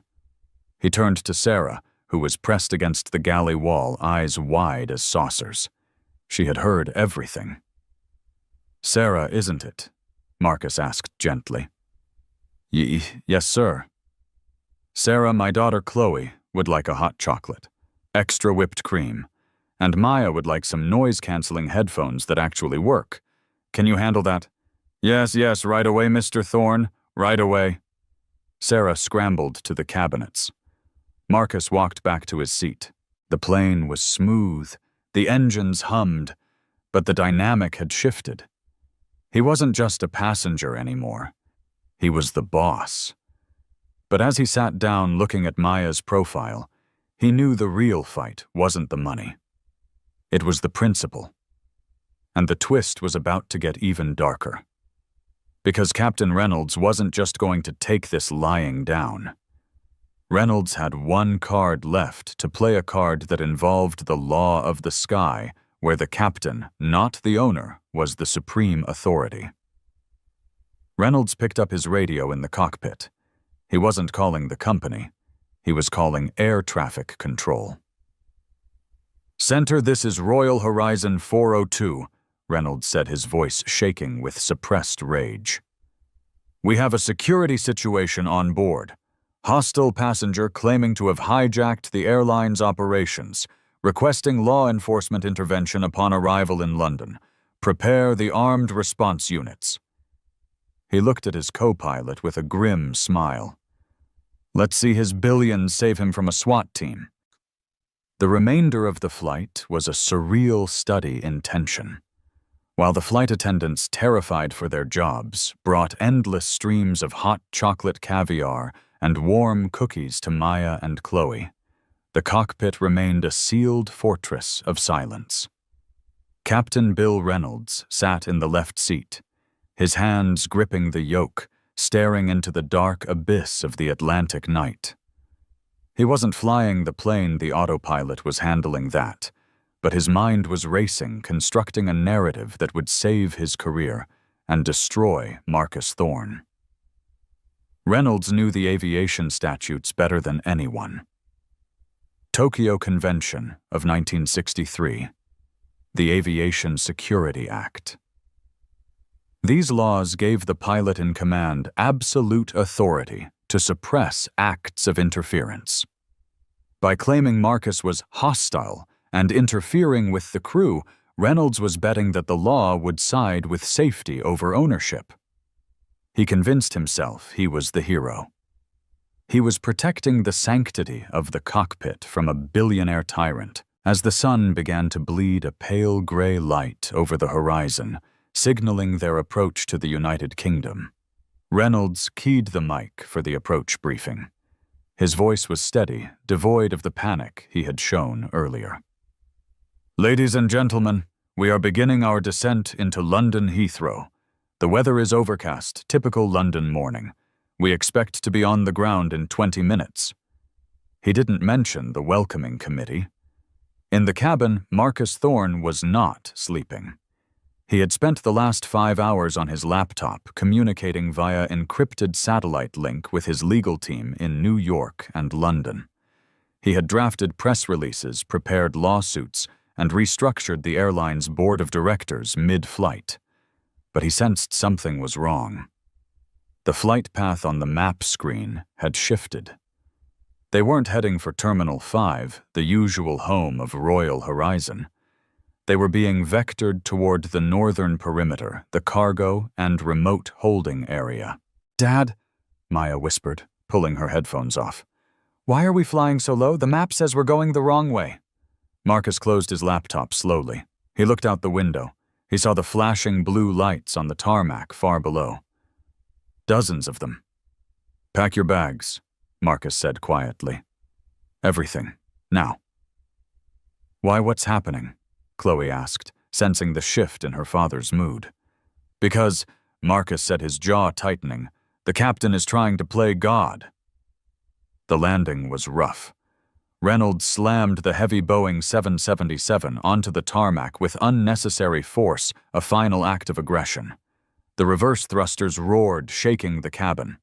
He turned to Sarah, who was pressed against the galley wall, eyes wide as saucers. She had heard everything. Sarah, isn't it? Marcus asked gently. Yes, sir. Sarah, my daughter Chloe would like a hot chocolate, extra whipped cream, and Maya would like some noise-canceling headphones that actually work. Can you handle that? Yes, right away, Mr. Thorne, right away. Sarah scrambled to the cabinets. Marcus walked back to his seat. The plane was smooth, the engines hummed, but the dynamic had shifted. He wasn't just a passenger anymore. He was the boss. But as he sat down looking at Maya's profile, he knew the real fight wasn't the money. It was the principle. And the twist was about to get even darker. Because Captain Reynolds wasn't just going to take this lying down. Reynolds had one card left to play a card that involved the law of the sky, where the captain, not the owner, was the supreme authority. Reynolds picked up his radio in the cockpit. He wasn't calling the company. He was calling air traffic control. "Center, this is Royal Horizon 402, Reynolds said, his voice shaking with suppressed rage. "We have a security situation on board. Hostile passenger claiming to have hijacked the airline's operations, requesting law enforcement intervention upon arrival in London. Prepare the armed response units." He looked at his co-pilot with a grim smile. Let's see his billions save him from a SWAT team. The remainder of the flight was a surreal study in tension. While the flight attendants, terrified for their jobs, brought endless streams of hot chocolate caviar and warm cookies to Maya and Chloe, the cockpit remained a sealed fortress of silence. Captain Bill Reynolds sat in the left seat, his hands gripping the yoke, staring into the dark abyss of the Atlantic night. He wasn't flying the plane, the autopilot was handling that, but his mind was racing, constructing a narrative that would save his career and destroy Marcus Thorne. Reynolds knew the aviation statutes better than anyone. Tokyo Convention of 1963, the Aviation Security Act. These laws gave the pilot in command absolute authority to suppress acts of interference. By claiming Marcus was hostile and interfering with the crew, Reynolds was betting that the law would side with safety over ownership. He convinced himself he was the hero. He was protecting the sanctity of the cockpit from a billionaire tyrant as the sun began to bleed a pale gray light over the horizon, signaling their approach to the United Kingdom. Reynolds keyed the mic for the approach briefing. His voice was steady, devoid of the panic he had shown earlier. "Ladies and gentlemen, we are beginning our descent into London Heathrow. The weather is overcast, typical London morning. We expect to be on the ground in 20 minutes. He didn't mention the welcoming committee. In the cabin, Marcus Thorne was not sleeping. He had spent the last 5 hours on his laptop communicating via encrypted satellite link with his legal team in New York and London. He had drafted press releases, prepared lawsuits, and restructured the airline's board of directors mid-flight. But he sensed something was wrong. The flight path on the map screen had shifted. They weren't heading for Terminal 5, the usual home of Royal Horizon. They were being vectored toward the northern perimeter, the cargo and remote holding area. "Dad," Maya whispered, pulling her headphones off. "Why are we flying so low? The map says we're going the wrong way." Marcus closed his laptop slowly. He looked out the window. He saw the flashing blue lights on the tarmac far below. Dozens of them. "Pack your bags," Marcus said quietly. "Everything. Now." "Why, what's happening?" Chloe asked, sensing the shift in her father's mood. "Because," Marcus said, his jaw tightening, "the captain is trying to play God." The landing was rough. Reynolds slammed the heavy Boeing 777 onto the tarmac with unnecessary force, a final act of aggression. The reverse thrusters roared, shaking the cabin.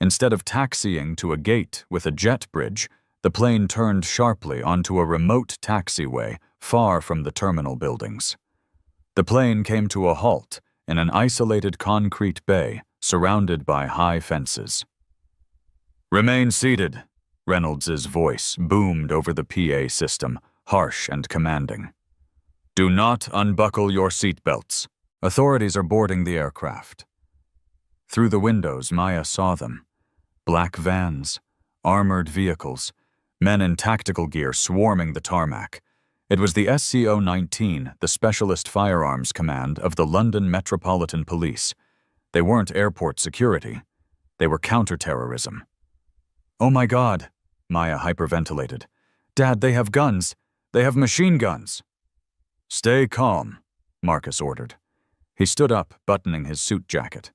Instead of taxiing to a gate with a jet bridge, the plane turned sharply onto a remote taxiway far from the terminal buildings. The plane came to a halt in an isolated concrete bay surrounded by high fences. "Remain seated," Reynolds's voice boomed over the PA system, harsh and commanding. "Do not unbuckle your seatbelts. Authorities are boarding the aircraft." Through the windows, Maya saw them. Black vans, armored vehicles, men in tactical gear swarming the tarmac. It was the SCO-19, the Specialist Firearms Command of the London Metropolitan Police. They weren't airport security. They were counterterrorism. "Oh my God," Maya hyperventilated. "Dad, they have guns. They have machine guns." "Stay calm," Marcus ordered. He stood up, buttoning his suit jacket.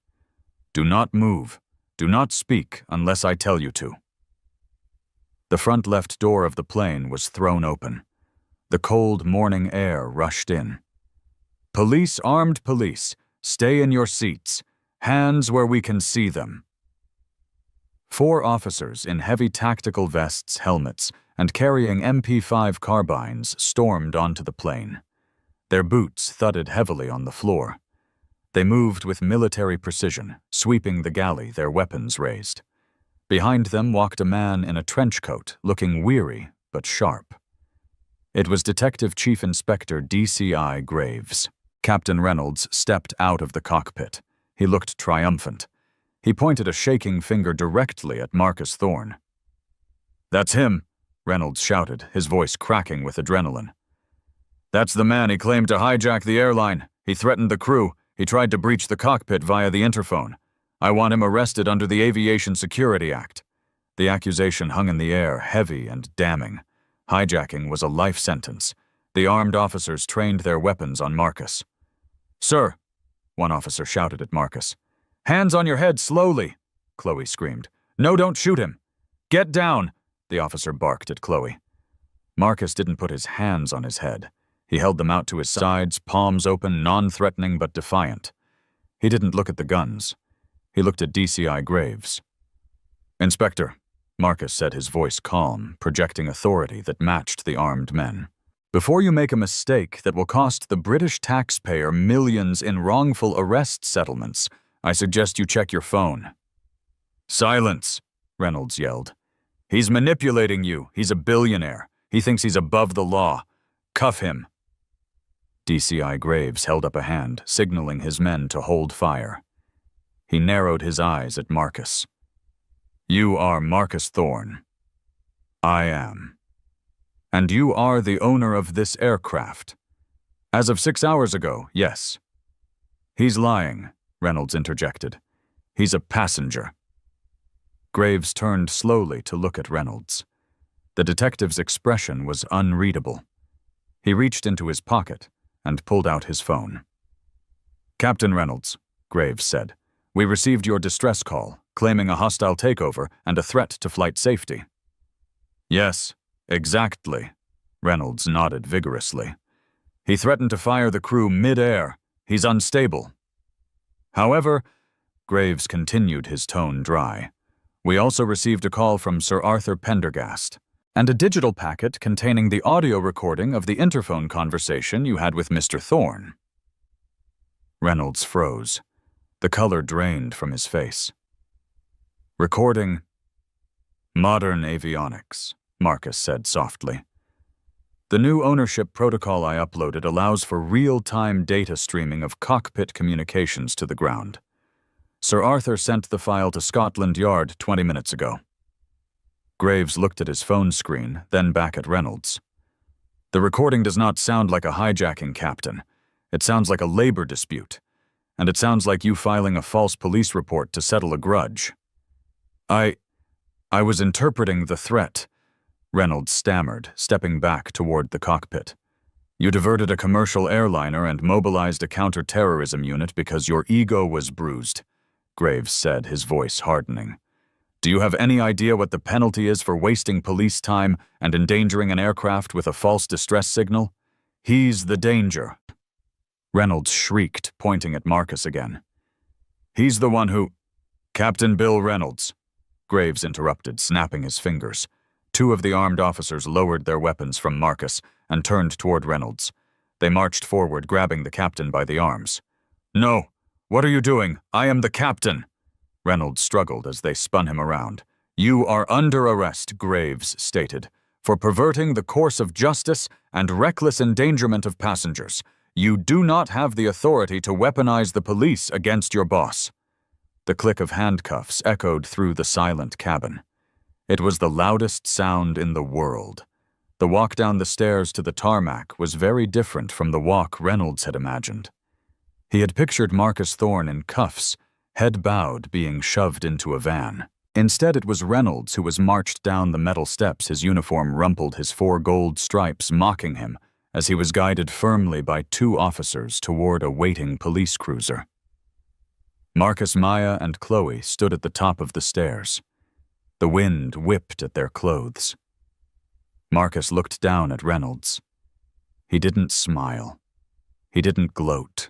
"Do not move. Do not speak unless I tell you to." The front left door of the plane was thrown open. The cold morning air rushed in. "Police, armed police, stay in your seats. Hands where we can see them." 4 officers in heavy tactical vests, helmets, and carrying MP5 carbines stormed onto the plane. Their boots thudded heavily on the floor. They moved with military precision, sweeping the galley, their weapons raised. Behind them walked a man in a trench coat, looking weary but sharp. It was Detective Chief Inspector DCI Graves. Captain Reynolds stepped out of the cockpit. He looked triumphant. He pointed a shaking finger directly at Marcus Thorne. "That's him," Reynolds shouted, his voice cracking with adrenaline. "That's the man. He claimed to hijack the airline. He threatened the crew. He tried to breach the cockpit via the interphone. I want him arrested under the Aviation Security Act." The accusation hung in the air, heavy and damning. Hijacking was a life sentence. The armed officers trained their weapons on Marcus. "Sir," one officer shouted at Marcus. "Hands on your head, slowly," Chloe screamed. "No, don't shoot him." "Get down," the officer barked at Chloe. Marcus didn't put his hands on his head. He held them out to his sides, palms open, non-threatening but defiant. He didn't look at the guns. He looked at DCI Graves. "Inspector," Marcus said, his voice calm, projecting authority that matched the armed men. "Before you make a mistake that will cost the British taxpayer millions in wrongful arrest settlements, I suggest you check your phone." "Silence," Reynolds yelled. "He's manipulating you. He's a billionaire. He thinks he's above the law. Cuff him." DCI Graves held up a hand, signaling his men to hold fire. He narrowed his eyes at Marcus. "You are Marcus Thorne." "I am." "And you are the owner of this aircraft." "As of 6 hours ago, yes." "He's lying," Reynolds interjected. "He's a passenger." Graves turned slowly to look at Reynolds. The detective's expression was unreadable. He reached into his pocket and pulled out his phone. "Captain Reynolds," Graves said, "we received your distress call, claiming a hostile takeover and a threat to flight safety." "Yes, exactly," Reynolds nodded vigorously. "He threatened to fire the crew mid-air. He's unstable." "However," Graves continued, his tone dry, "we also received a call from Sir Arthur Pendergast, and a digital packet containing the audio recording of the interphone conversation you had with Mr. Thorne." Reynolds froze. The color drained from his face. "Recording modern avionics," Marcus said softly. "The new ownership protocol I uploaded allows for real-time data streaming of cockpit communications to the ground. Sir Arthur sent the file to Scotland Yard 20 minutes ago." Graves looked at his phone screen, then back at Reynolds. "The recording does not sound like a hijacking, Captain. It sounds like a labor dispute. And it sounds like you filing a false police report to settle a grudge." I was interpreting the threat," Reynolds stammered, stepping back toward the cockpit. "You diverted a commercial airliner and mobilized a counter-terrorism unit because your ego was bruised," Graves said, his voice hardening. "Do you have any idea what the penalty is for wasting police time and endangering an aircraft with a false distress signal? He's the danger." Reynolds shrieked, pointing at Marcus again. "He's the one who—" "Captain Bill Reynolds," Graves interrupted, snapping his fingers. 2 of the armed officers lowered their weapons from Marcus and turned toward Reynolds. They marched forward, grabbing the captain by the arms. "No! What are you doing? I am the captain!" Reynolds struggled as they spun him around. "You are under arrest," Graves stated, "for perverting the course of justice and reckless endangerment of passengers. You do not have the authority to weaponize the police against your boss." The click of handcuffs echoed through the silent cabin. It was the loudest sound in the world. The walk down the stairs to the tarmac was very different from the walk Reynolds had imagined. He had pictured Marcus Thorne in cuffs, head bowed, being shoved into a van. Instead, it was Reynolds who was marched down the metal steps, his uniform rumpled, his 4 gold stripes mocking him as he was guided firmly by 2 officers toward a waiting police cruiser. Marcus, Maya, and Chloe stood at the top of the stairs. The wind whipped at their clothes. Marcus looked down at Reynolds. He didn't smile. He didn't gloat.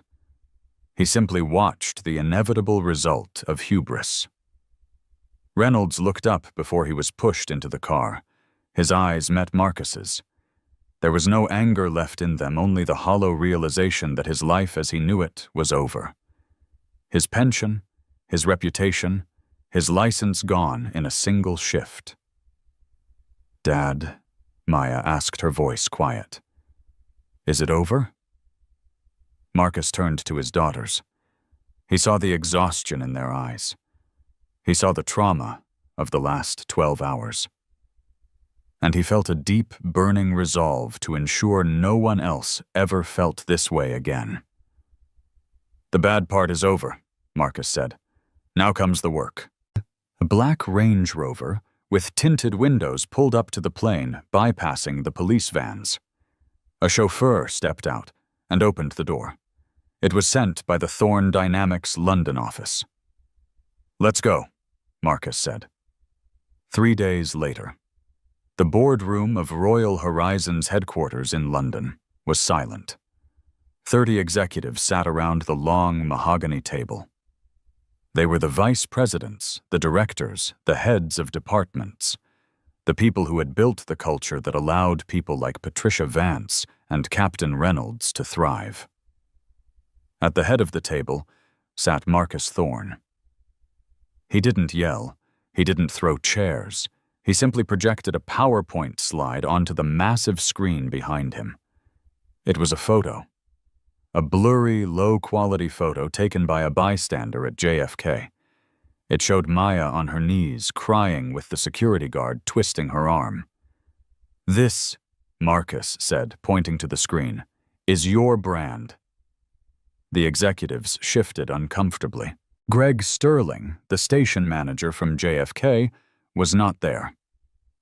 He simply watched the inevitable result of hubris. Reynolds looked up before he was pushed into the car. His eyes met Marcus's. There was no anger left in them, only the hollow realization that his life as he knew it was over. His pension, his reputation, his license gone in a single shift. "Dad," Maya asked, her voice quiet. "Is it over?" Marcus turned to his daughters. He saw the exhaustion in their eyes. He saw the trauma of the last 12 hours. And he felt a deep, burning resolve to ensure no one else ever felt this way again. "The bad part is over," Marcus said. "Now comes the work." A black Range Rover with tinted windows pulled up to the plane, bypassing the police vans. A chauffeur stepped out and opened the door. It was sent by the Thorne Dynamics London office. "Let's go," Marcus said. 3 days later, the boardroom of Royal Horizon's headquarters in London was silent. 30 executives sat around the long mahogany table. They were the vice presidents, the directors, the heads of departments, the people who had built the culture that allowed people like Patricia Vance and Captain Reynolds to thrive. At the head of the table sat Marcus Thorne. He didn't yell, he didn't throw chairs, he simply projected a PowerPoint slide onto the massive screen behind him. It was a photo. A blurry, low-quality photo taken by a bystander at JFK. It showed Maya on her knees, crying with the security guard twisting her arm. "This," Marcus said, pointing to the screen, "is your brand." The executives shifted uncomfortably. Greg Sterling, the station manager from JFK, was not there.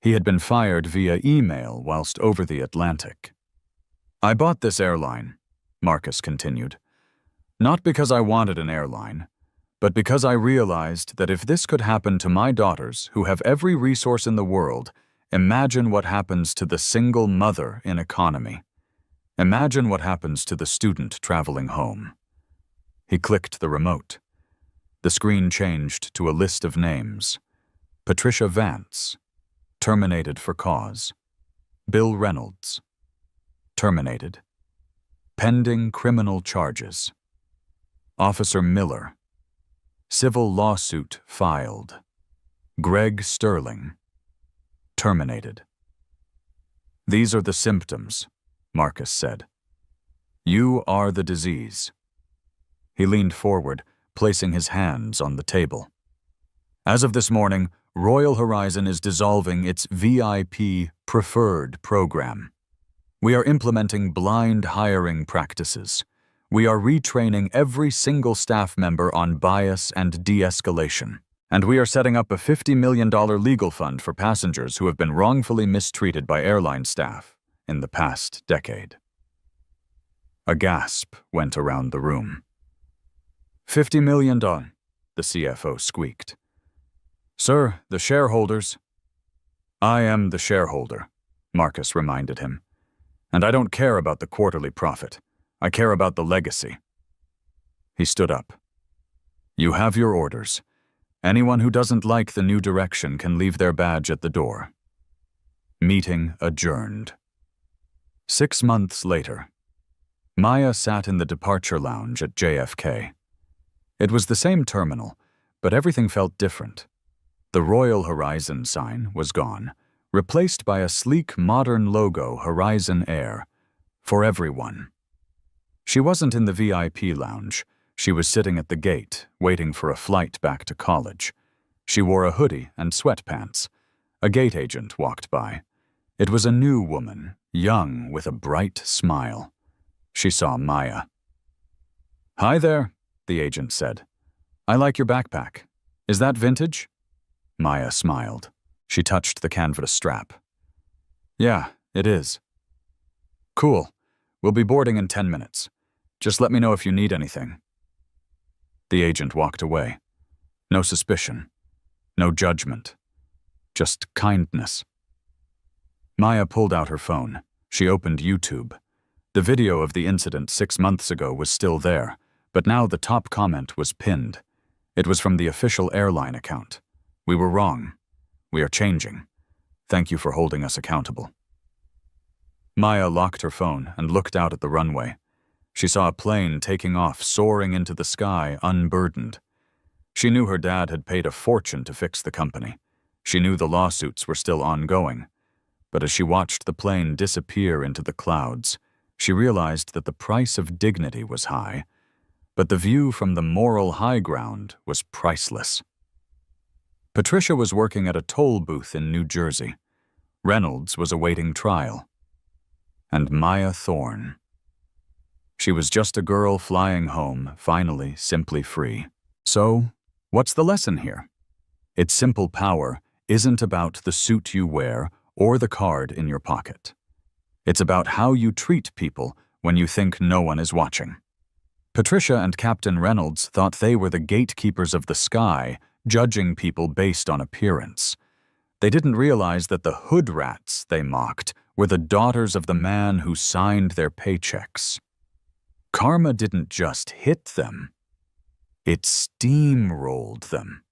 He had been fired via email whilst over the Atlantic. "I bought this airline," Marcus continued, "not because I wanted an airline, but because I realized that if this could happen to my daughters, who have every resource in the world, imagine what happens to the single mother in economy. Imagine what happens to the student traveling home." He clicked the remote. The screen changed to a list of names. Patricia Vance, terminated for cause. Bill Reynolds, terminated. Pending criminal charges. Officer Miller, civil lawsuit filed. Greg Sterling, terminated. "These are the symptoms," Marcus said. "You are the disease." He leaned forward, placing his hands on the table. "As of this morning, Royal Horizon is dissolving its VIP Preferred program. We are implementing blind hiring practices. We are retraining every single staff member on bias and de-escalation. And we are setting up a $50 million legal fund for passengers who have been wrongfully mistreated by airline staff in the past decade." A gasp went around the room. $50 million, the CFO squeaked. "Sir, the shareholders—" "I am the shareholder," Marcus reminded him. "And I don't care about the quarterly profit. I care about the legacy." He stood up. "You have your orders. Anyone who doesn't like the new direction can leave their badge at the door." Meeting adjourned. 6 months later, Maya sat in the departure lounge at JFK. It was the same terminal, but everything felt different. The Royal Horizon sign was gone, replaced by a sleek, modern logo, Horizon Air, for everyone. She wasn't in the VIP lounge. She was sitting at the gate, waiting for a flight back to college. She wore a hoodie and sweatpants. A gate agent walked by. It was a new woman, young with a bright smile. She saw Maya. "Hi there," the agent said. "I like your backpack. Is that vintage?" Maya smiled. She touched the canvas strap. "Yeah, it is." "Cool. We'll be boarding in 10 minutes. Just let me know if you need anything." The agent walked away. No suspicion. No judgment. Just kindness. Maya pulled out her phone. She opened YouTube. The video of the incident 6 months ago was still there, but now the top comment was pinned. It was from the official airline account. We were wrong. We are changing. Thank you for holding us accountable." Maya locked her phone and looked out at the runway. She saw a plane taking off, soaring into the sky, unburdened. She knew her dad had paid a fortune to fix the company. She knew the lawsuits were still ongoing. But as she watched the plane disappear into the clouds, she realized that the price of dignity was high, but the view from the moral high ground was priceless. Patricia was working at a toll booth in New Jersey. Reynolds was awaiting trial. And Maya Thorne. She was just a girl flying home, finally, simply free. So, what's the lesson here? Its simple power isn't about the suit you wear or the card in your pocket. It's about how you treat people when you think no one is watching. Patricia and Captain Reynolds thought they were the gatekeepers of the sky, judging people based on appearance. They didn't realize that the hood rats they mocked were the daughters of the man who signed their paychecks. Karma didn't just hit them. It steamrolled them.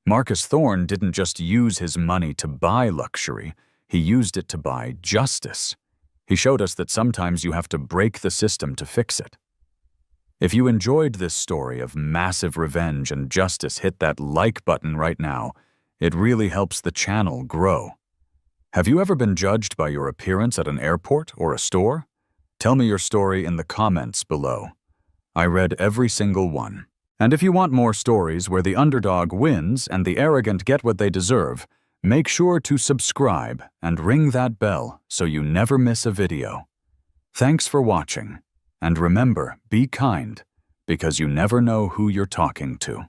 Marcus Thorne didn't just use his money to buy luxury, he used it to buy justice. He showed us that sometimes you have to break the system to fix it. If you enjoyed this story of massive revenge and justice, hit that like button right now. It really helps the channel grow. Have you ever been judged by your appearance at an airport or a store? Tell me your story in the comments below. I read every single one. And if you want more stories where the underdog wins and the arrogant get what they deserve, make sure to subscribe and ring that bell so you never miss a video. Thanks for watching, and remember, be kind, because you never know who you're talking to.